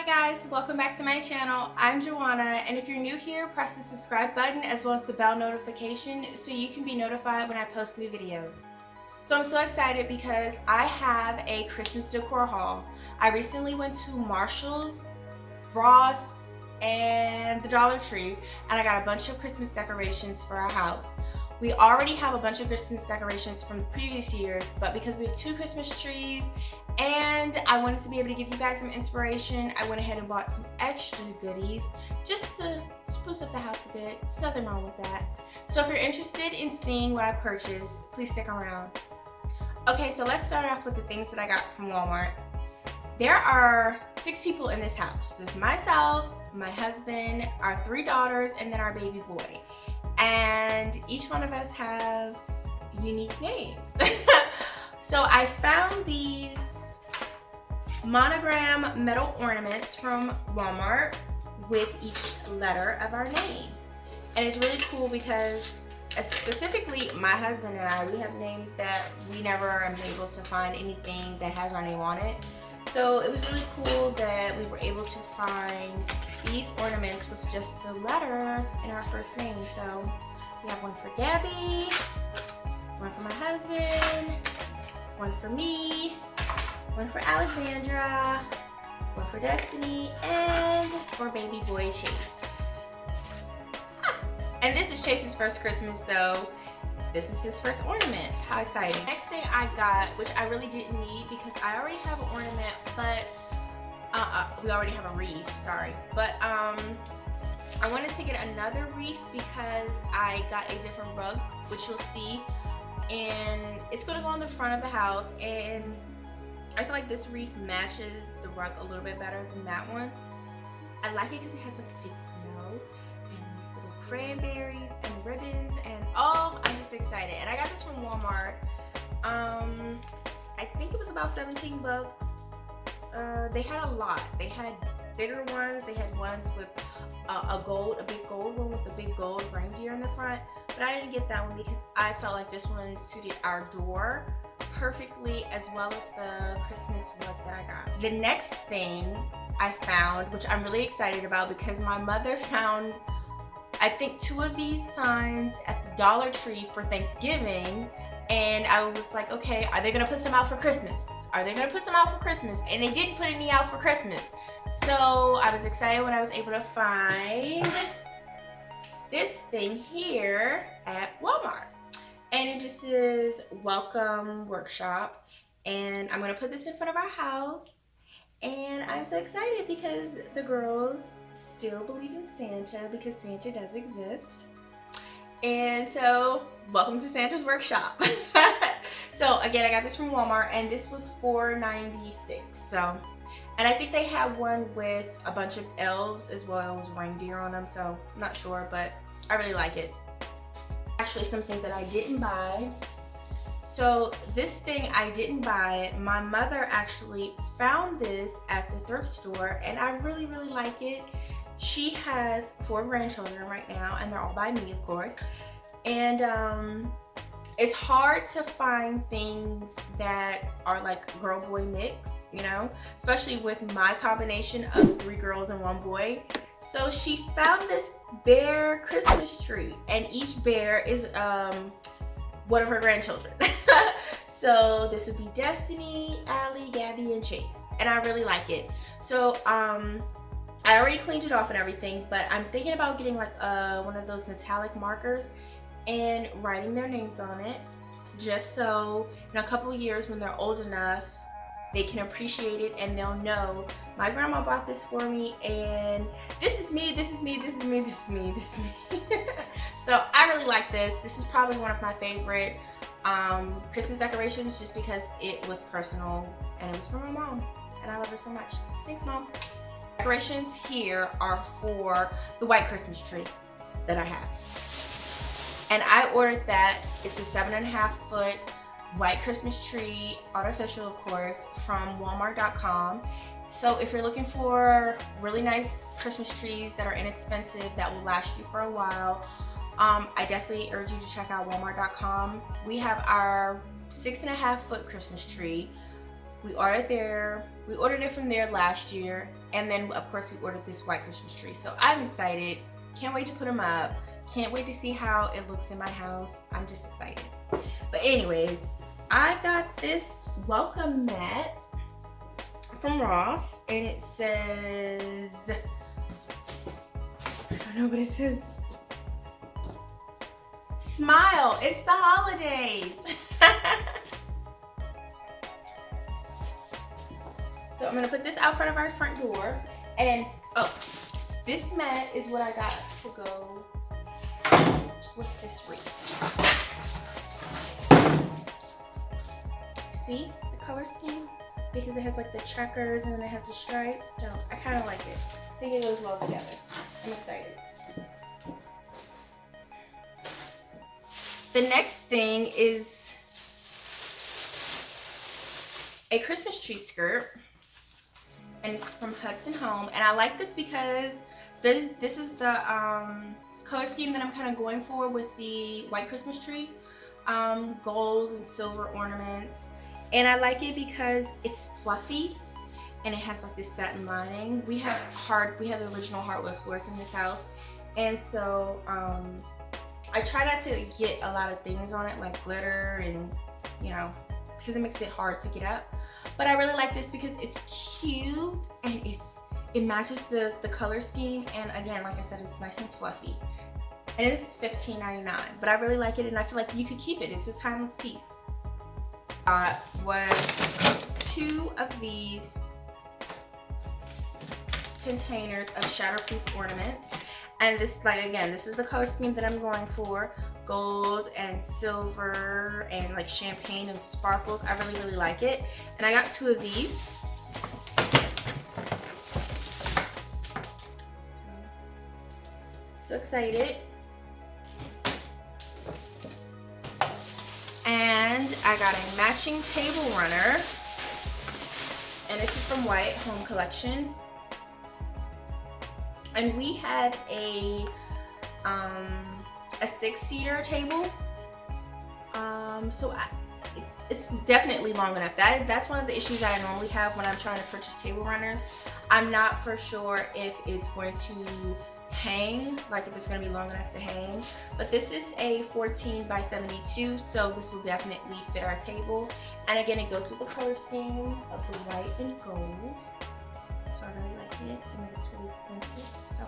Hi guys, welcome back to my channel. I'm Joanna, and if you're new here, press the subscribe button as well as the bell notification so you can be notified when I post new videos. So I'm so excited because I have a Christmas decor haul. I recently went to Marshall's, Ross, and the Dollar Tree, and I got a bunch of Christmas decorations for our house. We already have a bunch of Christmas decorations from the previous years, but because we have 2 Christmas trees and I wanted to be able to give you guys some inspiration, I went ahead and bought some extra goodies just to spruce up the house a bit. There's nothing wrong with that. So if you're interested in seeing what I purchased, please stick around. Okay, so let's start off with the things that I got from Walmart. There are 6 people in this house. There's myself, my husband, our 3 daughters, and then our baby boy. And each one of us have unique names. So I found these monogram metal ornaments from Walmart with each letter of our name. And it's really cool because specifically my husband and I, we have names that we never are able to find anything that has our name on it. So it was really cool that we were able to find these ornaments with just the letters in our first name. So we have one for Gabby, one for my husband, one for me, one for Alexandra, one for Destiny, and for baby boy Chase. And this is Chase's first Christmas, so this is his first ornament. How exciting. Next thing I got, which I really didn't need because I already have an ornament, but we already have a wreath, sorry. But I wanted to get another wreath because I got a different rug, which you'll see. And it's gonna go on the front of the house, and I feel like this wreath matches the rug a little bit better than that one. I like it because it has like fake snow and these little cranberries and ribbons, and oh, I'm just excited. And I got this from Walmart. I think it was about 17 bucks. They had a lot. They had bigger ones. They had ones with a big gold one with a big gold reindeer in the front. But I didn't get that one because I felt like this one suited our door perfectly, as well as the Christmas rug that I got. The next thing I found, which I'm really excited about because my mother found, I think, 2 of these signs at the Dollar Tree for Thanksgiving. And I was like, okay, are they gonna put some out for Christmas? Are they gonna put some out for Christmas? And they didn't put any out for Christmas. So I was excited when I was able to find this thing here at Walmart. And it just says Welcome Workshop. And I'm gonna put this in front of our house. And I'm so excited because the girls still believe in Santa, because Santa does exist. And so, welcome to Santa's Workshop. So again, I got this from Walmart, and this was $4.96. So, and I think they have one with a bunch of elves as well as reindeer on them. So I'm not sure, but I really like it. Actually, something that I didn't buy. So this thing I didn't buy. My mother actually found this at the thrift store, and I really, really like it. She has 4 grandchildren right now, and they're all by me, of course. And it's hard to find things that are like girl-boy mix, you know, especially with my combination of 3 girls and 1 boy. So she found this bear Christmas tree, and each bear is one of her grandchildren. So this would be Destiny, Allie, Gabby, and Chase, and I really like it. So I already cleaned it off and everything, but I'm thinking about getting like one of those metallic markers and writing their names on it, just so in a couple of years when they're old enough, they can appreciate it and they'll know my grandma bought this for me, and this is me, this is me, this is me, this is me, this is me. So I really like this. This is probably one of my favorite Christmas decorations, just because it was personal and it was from my mom, and I love her so much. Thanks, Mom. Decorations here are for the white Christmas tree that I have. And I ordered that. It's a 7.5 foot white Christmas tree, artificial of course, from Walmart.com. So if you're looking for really nice Christmas trees that are inexpensive, that will last you for a while, I definitely urge you to check out Walmart.com. We have our 6.5 foot Christmas tree We ordered there. We ordered it from there last year, and then of course we ordered this white Christmas tree. So I'm excited. Can't wait to put them up. Can't wait to see how it looks in my house. I'm just excited. But anyways, I got this welcome mat from Ross, and it says, I don't know what it says. Smile, it's the holidays. So I'm gonna put this out front of our front door, and oh, this mat is what I got to go with this wreath. See the color scheme? Because it has like the checkers and then it has the stripes, so I kind of like it. I think it goes well together. I'm excited. The next thing is a Christmas tree skirt, and it's from Hudson Home, and I like this because this is the color scheme that I'm kind of going for with the white Christmas tree, gold and silver ornaments, and I like it because it's fluffy and it has like this satin lining. We have the original hardwood floors in this house, and so I try not to get a lot of things on it like glitter and, you know, because it makes it hard to get up. But I really like this because it's cute and it matches the color scheme, and again, like I said, it's nice and fluffy. And this is $15.99, but I really like it, and I feel like you could keep it. It's a timeless piece. Was 2 of these containers of Shatterproof Ornaments, and this, like, again, this is the color scheme that I'm going for. Gold and silver and like champagne and sparkles. I really, really like it. And I got 2 of these. So excited. And I got a matching table runner. And this is from Wyatt Home Collection. And we have a 6-seater table, so it's definitely long enough. That's one of the issues that I normally have when I'm trying to purchase table runners. I'm not for sure if it's going to hang, like if it's going to be long enough to hang, but this is a 14 by 72, so this will definitely fit our table. And again, it goes with the color scheme of the white and gold, so I really like it, and it's really expensive, so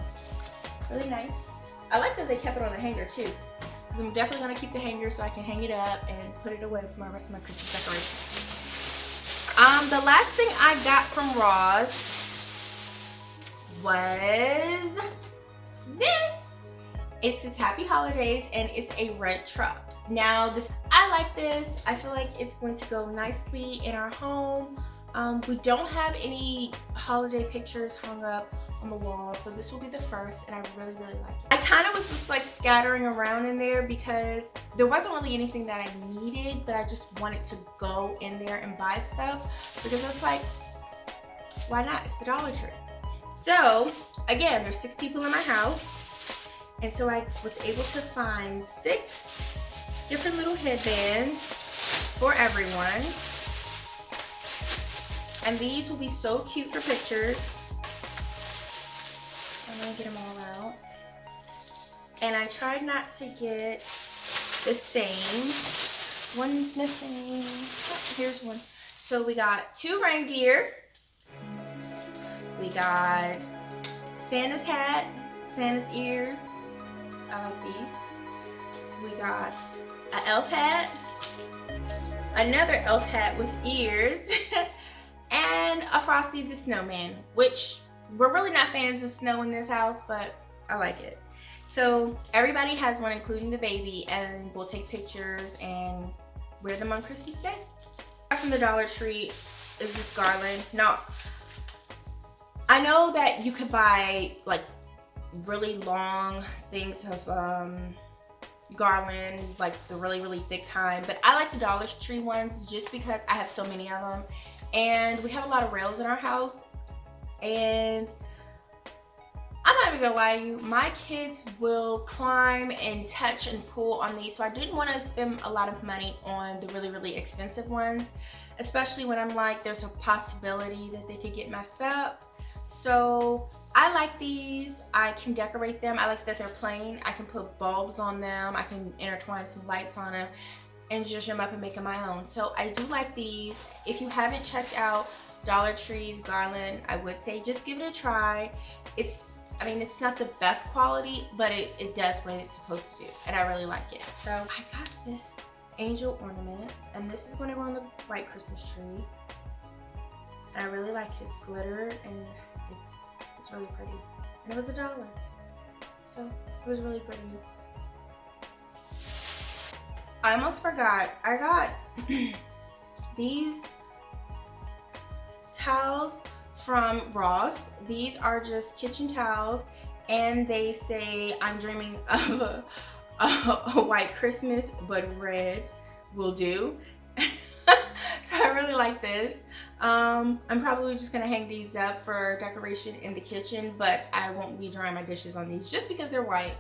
really nice. I like that they kept it on a hanger too, because I'm definitely going to keep the hanger so I can hang it up and put it away for my rest of my Christmas decorations. The last thing I got from Ross was this. It says Happy Holidays, and it's a red truck. Now I like this. I feel like it's going to go nicely in our home. We don't have any holiday pictures hung up on the wall, so this will be the first, and I really, really like it. I kind of was just like scattering around in there because there wasn't really anything that I needed, but I just wanted to go in there and buy stuff because it's like, why not? It's the Dollar Tree. So again, there's 6 people in my house, and so I was able to find 6 different little headbands for everyone. And these will be so cute for pictures. I'm gonna get them all out. And I tried not to get the same. One's missing. Oh, here's one. So we got 2 reindeer. We got Santa's hat, Santa's ears. I like these. We got an elf hat, another elf hat with ears, and a Frosty the Snowman, which we're really not fans of snow in this house, but I like it. So everybody has one, including the baby, and we'll take pictures and wear them on Christmas Day. From the Dollar Tree is this garland. Now, I know that you could buy like really long things of garland, like the really, really thick kind, but I like the Dollar Tree ones just because I have so many of them, and we have a lot of rails in our house, and I'm not even gonna lie to you, my kids will climb and touch and pull on these, so I didn't want to spend a lot of money on the really, really expensive ones. especially when I'm like, there's a possibility that they could get messed up. So I like these. I can decorate them. I like that they're plain. I can put bulbs on them. I can intertwine some lights on them and zhuzh them up and make them my own. So I do like these. If you haven't checked out Dollar Tree's garland, I would say just give it a try. I mean, it's not the best quality, but it does what it's supposed to do, and I really like it. So I got this angel ornament, and this is going to go on the white Christmas tree. And I really like it. It's glitter, and it's really pretty. And it was $1, so it was really pretty. I almost forgot. I got these towels from Ross. These are just kitchen towels, and they say I'm dreaming of a white Christmas, but red will do. So I really like this. I'm probably just gonna hang these up for decoration in the kitchen, but I won't be drying my dishes on these just because they're white.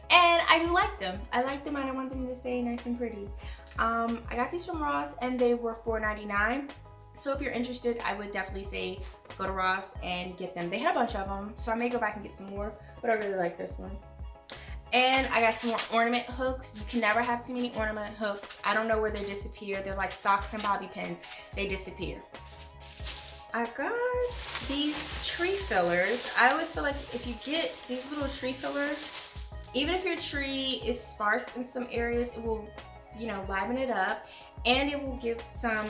And I do like them. I like them, and I want them to stay nice and pretty. I got these from Ross, and they were $4.99. So if you're interested, I would definitely say go to Ross and get them. They had a bunch of them, so I may go back and get some more, but I really like this one. And I got some more ornament hooks. You can never have too many ornament hooks. I don't know where they disappear. They're like socks and bobby pins. They disappear. I got these tree fillers. I always feel like if you get these little tree fillers, even if your tree is sparse in some areas, it will, you know, liven it up, and it will give some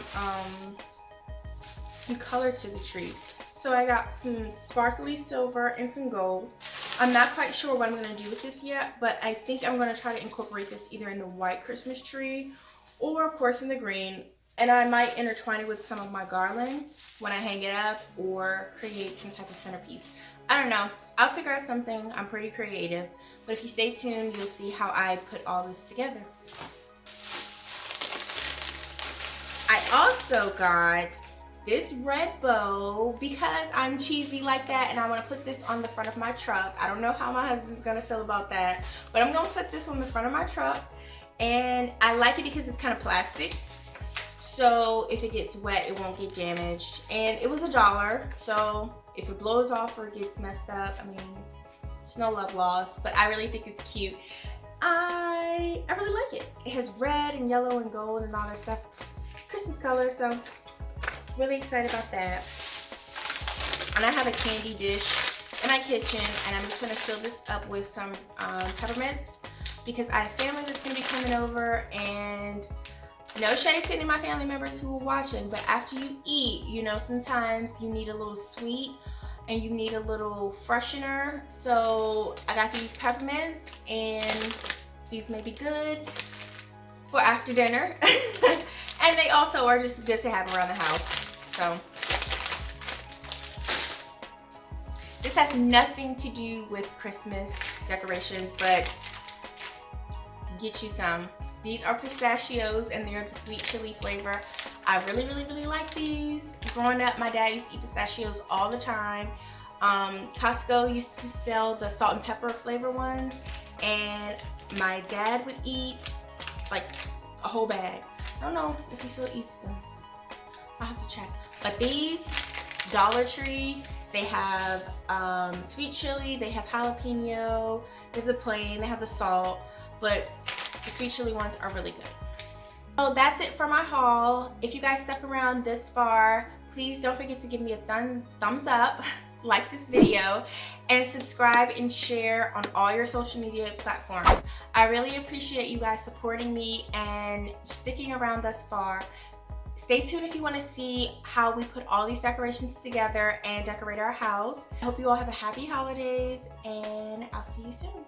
color to the tree. So I got some sparkly silver and some gold. I'm not quite sure what I'm going to do with this yet, but I think I'm going to try to incorporate this either in the white Christmas tree or of course in the green. And I might intertwine it with some of my garland when I hang it up, or create some type of centerpiece. I don't know. I'll figure out something. I'm pretty creative. But if you stay tuned, you'll see how I put all this together. I also got this red bow because I'm cheesy like that, and I want to put this on the front of my truck. I don't know how my husband's gonna feel about that, but I'm gonna put this on the front of my truck, and I like it because it's kind of plastic, so if it gets wet it won't get damaged. And it was $1, so if it blows off or gets messed up, I mean, there's no love lost, but I really think it's cute. I really like it. It has red and yellow and gold and all that stuff, Christmas color, so really excited about that. And I have a candy dish in my kitchen, and I'm just going to fill this up with some peppermints because I have family that's going to be coming over. And no shade to any of my family members who are watching, but after you eat, you know, sometimes you need a little sweet and you need a little freshener. So I got these peppermints, and these may be good for after dinner. And they also are just good to have around the house. So this has nothing to do with Christmas decorations, but get you some. These are pistachios, and they're the sweet chili flavor. I really, really, really like these. Growing up, my dad used to eat pistachios all the time. Costco used to sell the salt and pepper flavor ones, and my dad would eat like a whole bag. I don't know if he still eats them. I'll have to check. But these, Dollar Tree, they have sweet chili, they have jalapeno, they have the plain, they have the salt, but the sweet chili ones are really good. So that's it for my haul. If you guys stuck around this far, please don't forget to give me a thumbs up, like this video, and subscribe and share on all your social media platforms. I really appreciate you guys supporting me and sticking around thus far. Stay tuned if you want to see how we put all these decorations together and decorate our house. I hope you all have a happy holidays, and I'll see you soon.